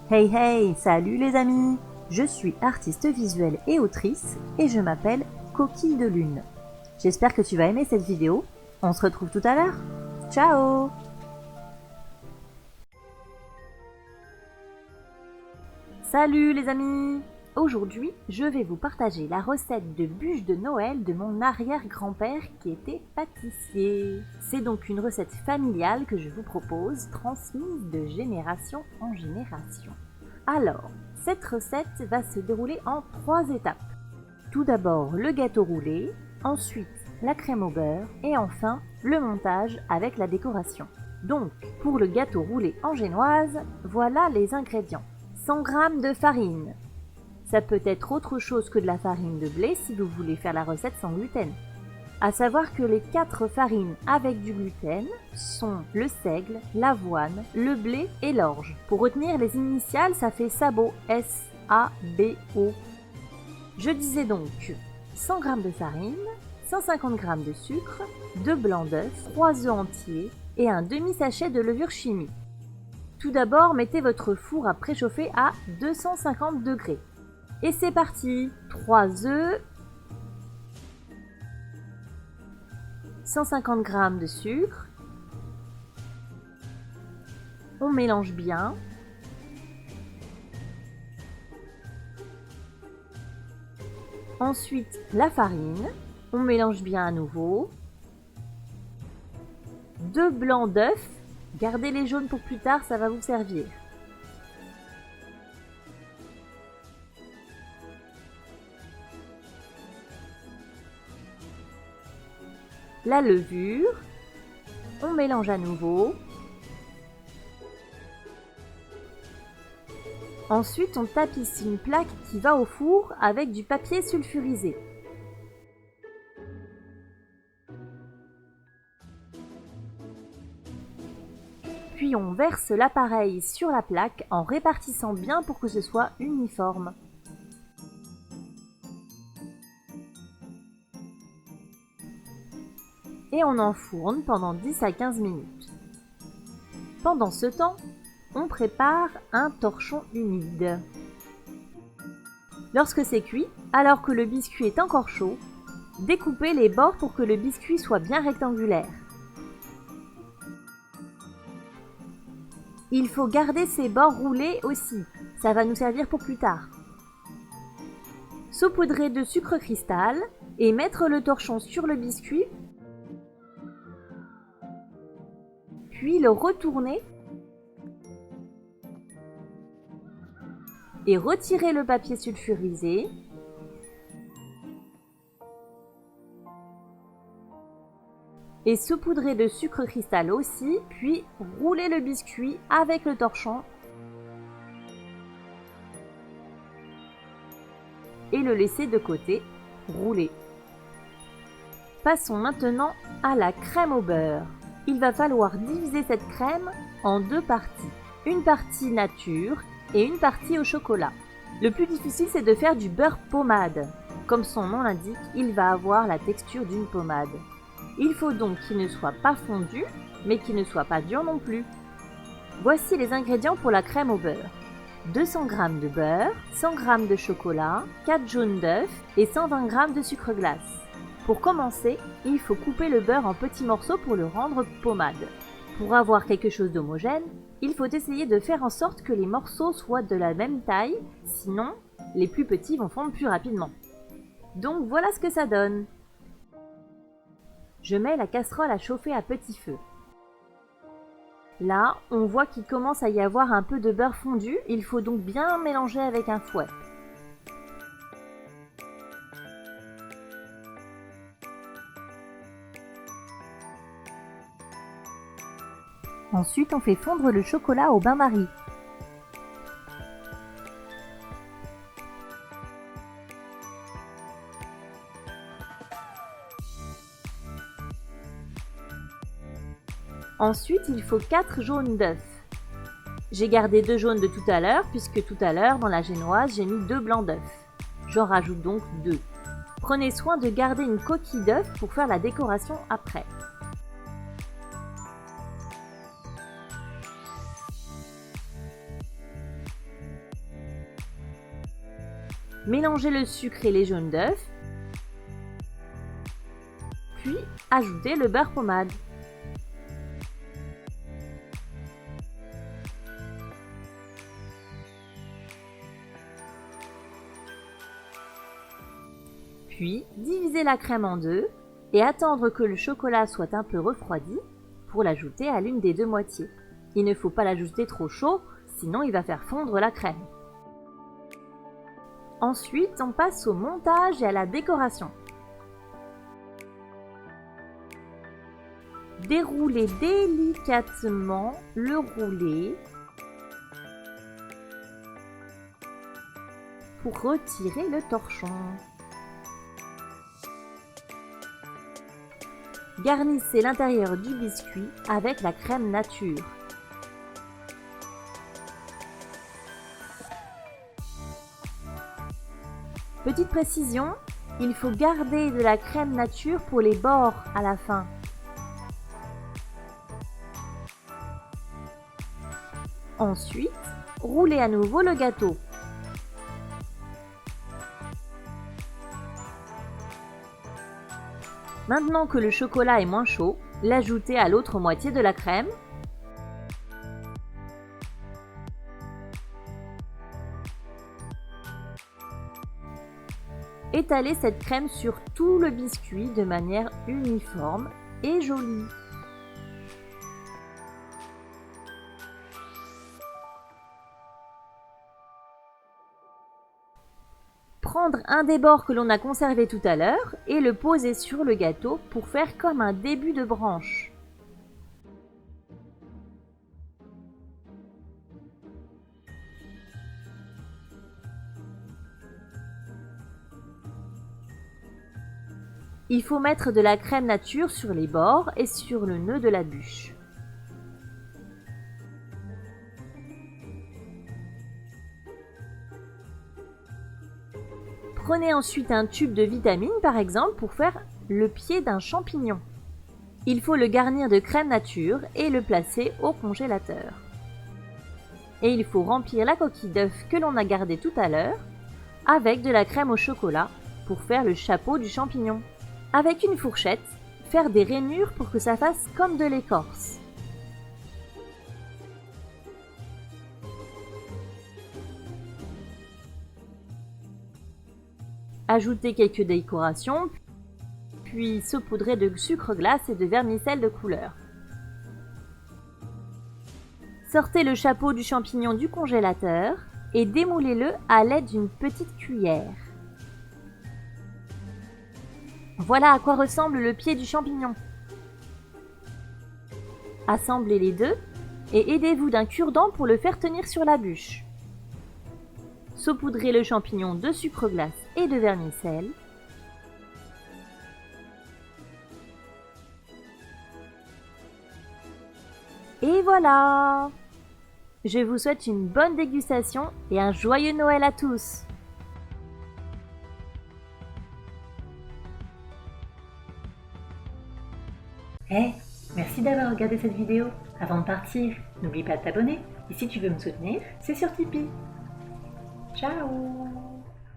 Hey hey, salut les amis! Je suis artiste visuelle et autrice et je m'appelle Coquille de Lune. J'espère que tu vas aimer cette vidéo. On se retrouve tout à l'heure. Ciao! Salut les amis! Aujourd'hui, je vais vous partager la recette de bûche de Noël de mon arrière-grand-père qui était pâtissier. C'est donc une recette familiale que je vous propose, transmise de génération en génération. Alors, cette recette va se dérouler en 3 étapes. Tout d'abord le gâteau roulé, ensuite la crème au beurre et enfin le montage avec la décoration. Donc, pour le gâteau roulé en génoise, voilà les ingrédients. 100 g de farine. Ça peut être autre chose que de la farine de blé si vous voulez faire la recette sans gluten. À savoir que les 4 farines avec du gluten sont le seigle, l'avoine, le blé et l'orge. Pour retenir les initiales, ça fait sabot, S-A-B-O. Je disais donc 100 g de farine, 150 g de sucre, 2 blancs d'œufs, 3 œufs entiers et un demi-sachet de levure chimique. Tout d'abord, mettez votre four à préchauffer à 250 degrés. Et c'est parti! 3 œufs, 150 g de sucre, on mélange bien. Ensuite, la farine, on mélange bien à nouveau. 2 blancs d'œufs, gardez les jaunes pour plus tard, ça va vous servir. La levure, on mélange à nouveau. Ensuite, on tapisse une plaque qui va au four avec du papier sulfurisé. Puis on verse l'appareil sur la plaque en répartissant bien pour que ce soit uniforme. Et on enfourne pendant 10 à 15 minutes. Pendant ce temps, on prépare un torchon humide. Lorsque c'est cuit, alors que le biscuit est encore chaud, découpez les bords pour que le biscuit soit bien rectangulaire. Il faut garder ces bords roulés aussi, ça va nous servir pour plus tard. Saupoudrer de sucre cristal et mettre le torchon sur le biscuit, puis le retourner et retirer le papier sulfurisé. Et saupoudrer de sucre cristal aussi, puis rouler le biscuit avec le torchon et le laisser de côté, rouler. Passons maintenant à la crème au beurre. Il va falloir diviser cette crème en 2 parties. Une partie nature et une partie au chocolat. Le plus difficile, c'est de faire du beurre pommade. Comme son nom l'indique, il va avoir la texture d'une pommade. Il faut donc qu'il ne soit pas fondu, mais qu'il ne soit pas dur non plus. Voici les ingrédients pour la crème au beurre. 200 g de beurre, 100 g de chocolat, 4 jaunes d'œufs et 120 g de sucre glace. Pour commencer, il faut couper le beurre en petits morceaux pour le rendre pommade. Pour avoir quelque chose d'homogène, il faut essayer de faire en sorte que les morceaux soient de la même taille, sinon les plus petits vont fondre plus rapidement. Donc voilà ce que ça donne. Je mets la casserole à chauffer à petit feu. Là, on voit qu'il commence à y avoir un peu de beurre fondu, il faut donc bien mélanger avec un fouet. Ensuite, on fait fondre le chocolat au bain-marie. Ensuite, il faut 4 jaunes d'œufs. J'ai gardé 2 jaunes de tout à l'heure, puisque tout à l'heure, dans la génoise, j'ai mis 2 blancs d'œufs. J'en rajoute donc 2. Prenez soin de garder une coquille d'œuf pour faire la décoration après. Mélangez le sucre et les jaunes d'œufs, puis ajoutez le beurre pommade. Puis divisez la crème en deux et attendre que le chocolat soit un peu refroidi pour l'ajouter à l'une des deux moitiés. Il ne faut pas l'ajouter trop chaud, sinon il va faire fondre la crème. Ensuite, on passe au montage et à la décoration. Déroulez délicatement le roulé pour retirer le torchon. Garnissez l'intérieur du biscuit avec la crème nature. Petite précision, il faut garder de la crème nature pour les bords à la fin. Ensuite, roulez à nouveau le gâteau. Maintenant que le chocolat est moins chaud, l'ajoutez à l'autre moitié de la crème. Étalez cette crème sur tout le biscuit de manière uniforme et jolie. Prendre un des bords que l'on a conservé tout à l'heure et le poser sur le gâteau pour faire comme un début de branche. Il faut mettre de la crème nature sur les bords et sur le nœud de la bûche. Prenez ensuite un tube de vitamine par exemple pour faire le pied d'un champignon. Il faut le garnir de crème nature et le placer au congélateur. Et il faut remplir la coquille d'œuf que l'on a gardée tout à l'heure avec de la crème au chocolat pour faire le chapeau du champignon. Avec une fourchette, faire des rainures pour que ça fasse comme de l'écorce. Ajoutez quelques décorations, puis saupoudrez de sucre glace et de vermicelle de couleur. Sortez le chapeau du champignon du congélateur et démoulez-le à l'aide d'une petite cuillère. Voilà à quoi ressemble le pied du champignon. Assemblez les deux et aidez-vous d'un cure-dent pour le faire tenir sur la bûche. Saupoudrez le champignon de sucre glace et de vermicelle. Et voilà! Je vous souhaite une bonne dégustation et un joyeux Noël à tous! Hey, merci d'avoir regardé cette vidéo. Avant de partir, n'oublie pas de t'abonner. Et si tu veux me soutenir, c'est sur Tipeee. Ciao!